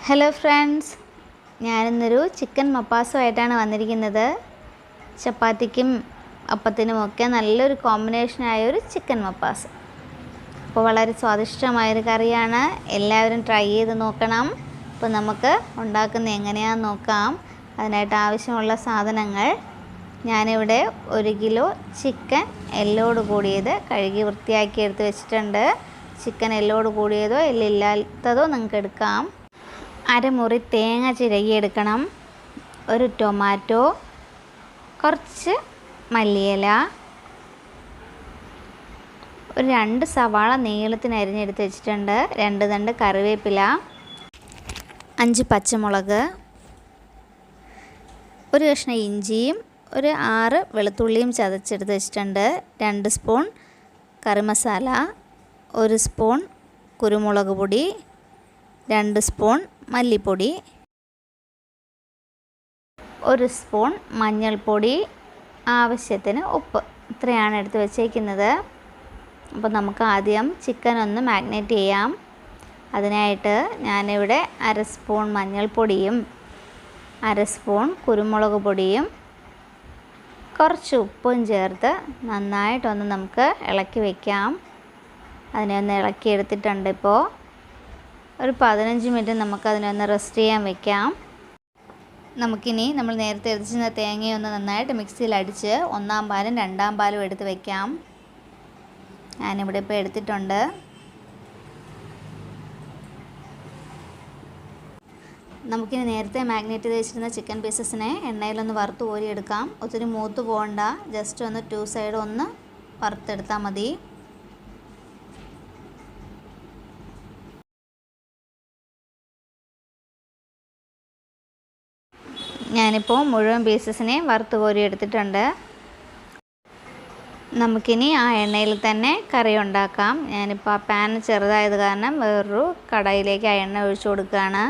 Hello friends, ഞാനിന്നൊരു chicken മപ്പാസുമായിട്ടാണ് വന്നിരിക്കുന്നത്. ചപ്പാത്തിക്കും അപ്പത്തിനുമൊക്കെ നല്ലൊരു കോമ്പിനേഷനായൊരു chicken മപ്പാസ്. അപ്പോൾ വളരെ സ്വാദിഷ്ടമായൊരു കറിയാണ്. എല്ലാവരും ട്രൈ ചെയ്ത് നോക്കണം. അപ്പോൾ നമുക്ക് ഉണ്ടാക്കുന്നത് എങ്ങനെയാണെന്ന് നോക്കാം. അതിനായിട്ട് ആവശ്യമുള്ള സാധനങ്ങൾ: ഞാനിവിടെ 1 കിലോ ചിക്കൻ എല്ലോട് കൂടിയത് കഴുകി വൃത്തിയാക്കി എടുത്ത് വെച്ചിട്ടുണ്ട്. ചിക്കൻ എല്ലോട് കൂടിയതോ എല്ലില്ലാത്തതോ നിങ്ങൾക്ക് എടുക്കാം. അരമുറി തേങ്ങ ചിരകിയെടുക്കണം. 1 ടൊമാറ്റോ, കുറച്ച് മല്ലിയില, ഒരു 2 സവാള നീളത്തിന് അരിഞ്ഞെടുത്ത് വെച്ചിട്ടുണ്ട്, 2 തണ്ട് കറിവേപ്പില, 5 പച്ചമുളക്, ഒരു കഷ്ണം ഇഞ്ചിയും ഒരു 6 വെളുത്തുള്ളിയും ചതച്ചെടുത്ത് വെച്ചിട്ടുണ്ട്, 2 സ്പൂൺ കറി മസാല, 1 സ്പൂൺ കുരുമുളക് പൊടി, 2 സ്പൂൺ മല്ലിപ്പൊടി, 1 സ്പൂൺ മഞ്ഞൾപ്പൊടി, ആവശ്യത്തിന് ഉപ്പ്. ഇത്രയാണ് എടുത്ത് വെച്ചേക്കുന്നത്. അപ്പോൾ നമുക്ക് ആദ്യം ചിക്കൻ ഒന്ന് മാഗ്നേറ്റ് ചെയ്യാം. അതിനായിട്ട് ഞാനിവിടെ 1/2 സ്പൂൺ മഞ്ഞൾപ്പൊടിയും 1/2 സ്പൂൺ കുരുമുളക് പൊടിയും കുറച്ച് ഉപ്പും ചേർത്ത് നന്നായിട്ടൊന്ന് നമുക്ക് ഇളക്കി വയ്ക്കാം. അതിനെ ഒന്ന് ഇളക്കിയെടുത്തിട്ടുണ്ട്. ഇപ്പോൾ ഒരു 15 മിനിറ്റ് നമുക്കതിനൊന്ന് റെസ്റ്റ് ചെയ്യാൻ വെക്കാം. നമുക്കിനി നമ്മൾ നേരത്തെ എടുത്തിരുന്ന തേങ്ങയൊന്ന് നന്നായിട്ട് മിക്സിയിൽ അടിച്ച് 1-ാം പാലും 2-ാം പാലും എടുത്ത് വയ്ക്കാം. ഞാനിവിടെ ഇപ്പോൾ എടുത്തിട്ടുണ്ട്. നമുക്കിനി നേരത്തെ മാഗ്നേറ്റ് ചെയ്ത് വെച്ചിരുന്ന ചിക്കൻ പീസസിനെ എണ്ണയിലൊന്ന് വറുത്ത് കോരിയെടുക്കാം. ഒത്തിരി മൂത്ത് പോകണ്ട, ജസ്റ്റ് ഒന്ന് 2 സൈഡ് ഒന്ന് വറുത്തെടുത്താൽ മതി. ഞാനിപ്പോൾ മുഴുവൻ പീസസിനെ വറുത്ത് കോരി എടുത്തിട്ടുണ്ട്. നമുക്കിനി ആ എണ്ണയിൽ തന്നെ കറി ഉണ്ടാക്കാം. ഞാനിപ്പോൾ ആ പാൻ ചെറുതായത് കാരണം വേറൊരു കടായിലേക്ക് ആ എണ്ണ ഒഴിച്ചു കൊടുക്കുകയാണ്.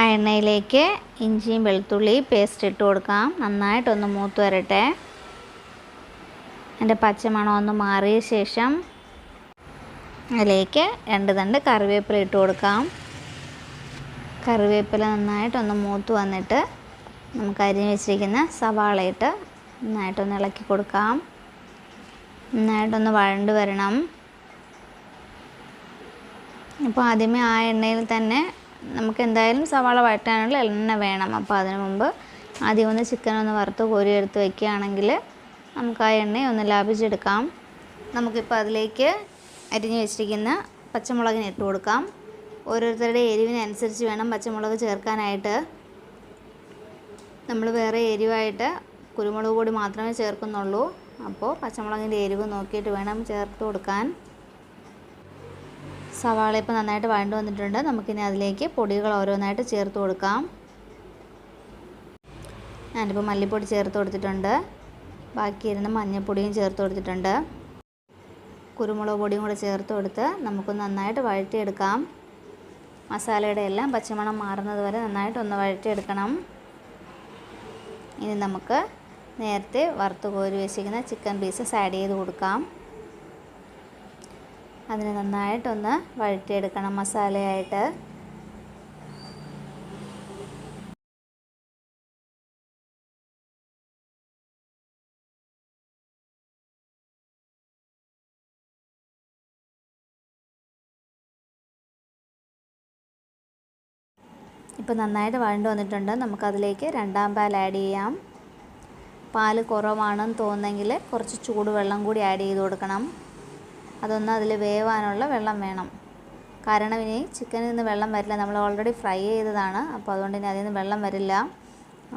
ആ എണ്ണയിലേക്ക് ഇഞ്ചിയും വെളുത്തുള്ളി പേസ്റ്റ് ഇട്ട് കൊടുക്കാം. നന്നായിട്ടൊന്ന് മൂത്ത് വരട്ടെ. അതിൻ്റെ പച്ചമണം ഒന്ന് മാറിയ ശേഷം അതിലേക്ക് 2 തണ്ട് കറിവേപ്പില ഇട്ട് കൊടുക്കാം. കറിവേപ്പില നന്നായിട്ടൊന്ന് മൂത്ത് വന്നിട്ട് നമുക്ക് അരിഞ്ഞ് വെച്ചിരിക്കുന്ന സവാളയിട്ട് നന്നായിട്ടൊന്ന് ഇളക്കി കൊടുക്കാം. നന്നായിട്ടൊന്ന് വഴണ്ട് വരണം. ഇപ്പോൾ ആദ്യമേ ആ എണ്ണയിൽ തന്നെ നമുക്ക് എന്തായാലും സവാള വഴറ്റാനുള്ള എണ്ണ വേണം. അപ്പോൾ അതിനു മുമ്പ് ആദ്യം ഒന്ന് ചിക്കൻ ഒന്ന് വറുത്ത് കോരിയെടുത്ത് വയ്ക്കുകയാണെങ്കിൽ നമുക്ക് ആ എണ്ണ ഒന്ന് ലാഭിച്ചെടുക്കാം. നമുക്കിപ്പോൾ അതിലേക്ക് അരിഞ്ഞ് വെച്ചിരിക്കുന്ന പച്ചമുളകിന് ഇട്ട് കൊടുക്കാം. ഓരോരുത്തരുടെ എരിവിനനുസരിച്ച് വേണം പച്ചമുളക് ചേർക്കാനായിട്ട്. നമ്മൾ വേറെ എരിവായിട്ട് കുരുമുളക് പൊടി മാത്രമേ ചേർക്കുന്നുള്ളൂ. അപ്പോൾ പച്ചമുളകിൻ്റെ എരിവ് നോക്കിയിട്ട് വേണം ചേർത്ത് കൊടുക്കാൻ. സവാള ഇപ്പോൾ നന്നായിട്ട് വഴണ്ട് വന്നിട്ടുണ്ട്. നമുക്കിനി അതിലേക്ക് പൊടികൾ ഓരോന്നായിട്ട് ചേർത്ത് കൊടുക്കാം. ഞാനിപ്പോൾ മല്ലിപ്പൊടി ചേർത്ത് കൊടുത്തിട്ടുണ്ട്. ബാക്കിയിരുന്ന മഞ്ഞൾപ്പൊടിയും ചേർത്ത് കൊടുത്തിട്ടുണ്ട്. കുരുമുളക് പൊടിയും കൂടെ ചേർത്ത് കൊടുത്ത് നമുക്ക് നന്നായിട്ട് വഴറ്റിയെടുക്കാം. മസാലയുടെ എല്ലാം പച്ചമണം മാറുന്നത് വരെ നന്നായിട്ടൊന്ന് വഴറ്റിയെടുക്കണം. ഇനി നമുക്ക് നേരത്തെ വറുത്ത് കോരി വെച്ചിരിക്കുന്ന ചിക്കൻ പീസസ് ആഡ് ചെയ്ത് കൊടുക്കാം. അതിന് നന്നായിട്ടൊന്ന് വഴറ്റിയെടുക്കണം മസാലയായിട്ട്. ഇപ്പോൾ നന്നായിട്ട് വഴണ്ട് വന്നിട്ടുണ്ട്. നമുക്കതിലേക്ക് 2-ാം പാൽ ആഡ് ചെയ്യാം. പാല് കുറവാണെന്ന് തോന്നുന്നെങ്കിൽ കുറച്ച് ചൂടുവെള്ളം കൂടി ആഡ് ചെയ്ത് കൊടുക്കണം. അതൊന്ന് അതിൽ വേവാനുള്ള വെള്ളം വേണം. കാരണം ഇനി ചിക്കനിൽ നിന്ന് വെള്ളം വരില്ല. നമ്മൾ ഓൾറെഡി ഫ്രൈ ചെയ്തതാണ്. അപ്പോൾ അതുകൊണ്ട് ഇനി അതിൽ നിന്ന് വെള്ളം വരില്ല.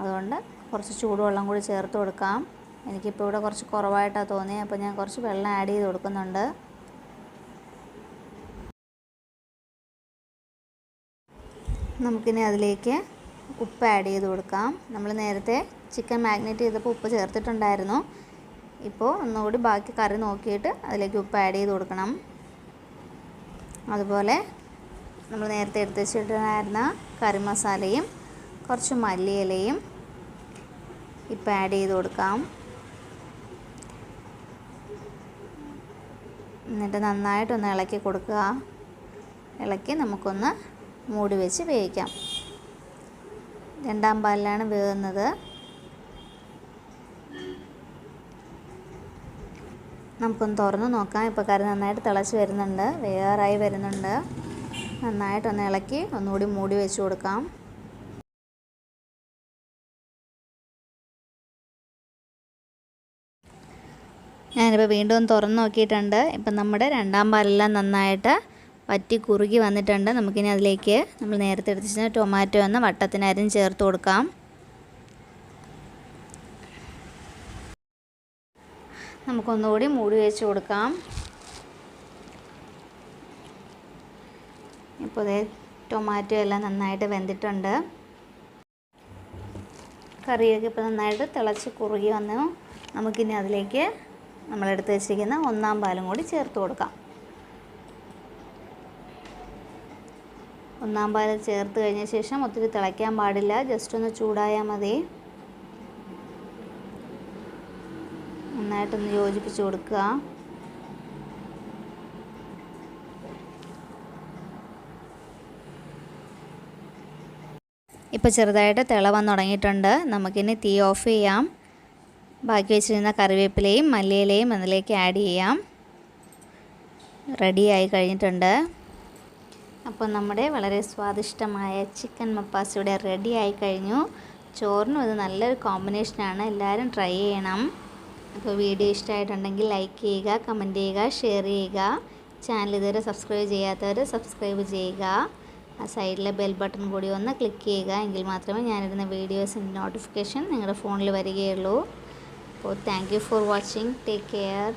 അതുകൊണ്ട് കുറച്ച് ചൂടുവെള്ളം കൂടി ചേർത്ത് കൊടുക്കാം. എനിക്കിപ്പോൾ ഇവിടെ കുറച്ച് കുറവായിട്ടാണ് തോന്നിയത്. അപ്പോൾ ഞാൻ കുറച്ച് വെള്ളം ആഡ് ചെയ്ത് കൊടുക്കുന്നുണ്ട്. നമുക്കിനി അതിലേക്ക് ഉപ്പ് ആഡ് ചെയ്ത് കൊടുക്കാം. നമ്മൾ നേരത്തെ ചിക്കൻ മാഗ്നേറ്റ് ചെയ്തപ്പോൾ ഉപ്പ് ചേർത്തിട്ടുണ്ടായിരുന്നു. ഇപ്പോൾ ഒന്നുകൂടി ബാക്കി കറി നോക്കിയിട്ട് അതിലേക്ക് ഉപ്പ് ആഡ് ചെയ്ത് കൊടുക്കണം. അതുപോലെ നമ്മൾ നേരത്തെ എടുത്ത് വെച്ചിട്ടുണ്ടായിരുന്ന കറി മസാലയും കുറച്ച് മല്ലിയിലയും ഇപ്പോൾ ആഡ് ചെയ്ത് കൊടുക്കാം. എന്നിട്ട് നന്നായിട്ടൊന്ന് ഇളക്കി കൊടുക്കുക. ഇളക്കി നമുക്കൊന്ന് മൂടി വെച്ച് വേവിക്കാം. രണ്ടാം പാലിലാണ് വേകുന്നത്. നമുക്കൊന്ന് തുറന്ന് നോക്കാം. ഇപ്പോൾ കറി നന്നായിട്ട് തിളച്ച് വരുന്നുണ്ട്, വേകാറായി വരുന്നുണ്ട്. നന്നായിട്ടൊന്ന് ഇളക്കി ഒന്നുകൂടി മൂടി വെച്ച് കൊടുക്കാം. ഞാനിപ്പോൾ വീണ്ടും ഒന്ന് തുറന്ന് നോക്കിയിട്ടുണ്ട്. ഇപ്പം നമ്മുടെ രണ്ടാം പാലെല്ലാം നന്നായിട്ട് വറ്റി കുറുകി വന്നിട്ടുണ്ട്. നമുക്കിനി അതിലേക്ക് നമ്മൾ നേരത്തെ എടുത്ത് വെച്ച ടൊമാറ്റോ ഒന്ന് വട്ടത്തിന് അരിഞ്ഞ് ചേർത്ത് കൊടുക്കാം. നമുക്കൊന്നുകൂടി മൂടി വെച്ച് കൊടുക്കാം. ഇപ്പോൾ ടൊമാറ്റോ എല്ലാം നന്നായിട്ട് വെന്തിട്ടുണ്ട്. കറിയൊക്കെ ഇപ്പോൾ നന്നായിട്ട് തിളച്ച് കുറുകി വന്നു. നമുക്കിനി അതിലേക്ക് നമ്മളെടുത്ത് വെച്ചിരിക്കുന്ന ഒന്നാം പാലും കൂടി ചേർത്ത് കൊടുക്കാം. ഒന്നാം പാൽ ചേർത്ത് കഴിഞ്ഞ ശേഷം ഒത്തിരി തിളയ്ക്കാൻ പാടില്ല, ജസ്റ്റ് ഒന്ന് ചൂടായാൽ മതി. നന്നായിട്ടൊന്ന് യോജിപ്പിച്ച് കൊടുക്കുക. ഇപ്പോൾ ചെറുതായിട്ട് തിള വന്ന് തുടങ്ങിയിട്ടുണ്ട്. നമുക്കിനി തീ ഓഫ് ചെയ്യാം. ബാക്കി വെച്ചിരുന്ന കറിവേപ്പിലയും മല്ലിയിലയും അതിലേക്ക് ആഡ് ചെയ്യാം. റെഡിയായി കഴിഞ്ഞിട്ടുണ്ട്. അപ്പോൾ നമ്മുടെ വളരെ സ്വാദിഷ്ടമായ ചിക്കൻ മപ്പാസ് ഇവിടെ റെഡിയായി കഴിഞ്ഞു. ചോറിനും ഇത് നല്ലൊരു കോമ്പിനേഷനാണ്. എല്ലാവരും ട്രൈ ചെയ്യണം. അപ്പോൾ വീഡിയോ ഇഷ്ടമായിട്ടുണ്ടെങ്കിൽ ലൈക്ക് ചെയ്യുക, കമൻറ്റ് ചെയ്യുക, ഷെയർ ചെയ്യുക. ചാനൽ ഇതുവരെ സബ്സ്ക്രൈബ് ചെയ്യാത്തവർ സബ്സ്ക്രൈബ് ചെയ്യുക. ആ സൈഡിലെ ബെൽ ബട്ടൺ കൂടി ഒന്ന് ക്ലിക്ക് ചെയ്യുക. എങ്കിൽ മാത്രമേ ഞാനിടുന്ന വീഡിയോസിൻ്റെ നോട്ടിഫിക്കേഷൻ നിങ്ങളുടെ ഫോണിൽ വരികയുള്ളൂ. അപ്പോൾ thank you for watching. Take care.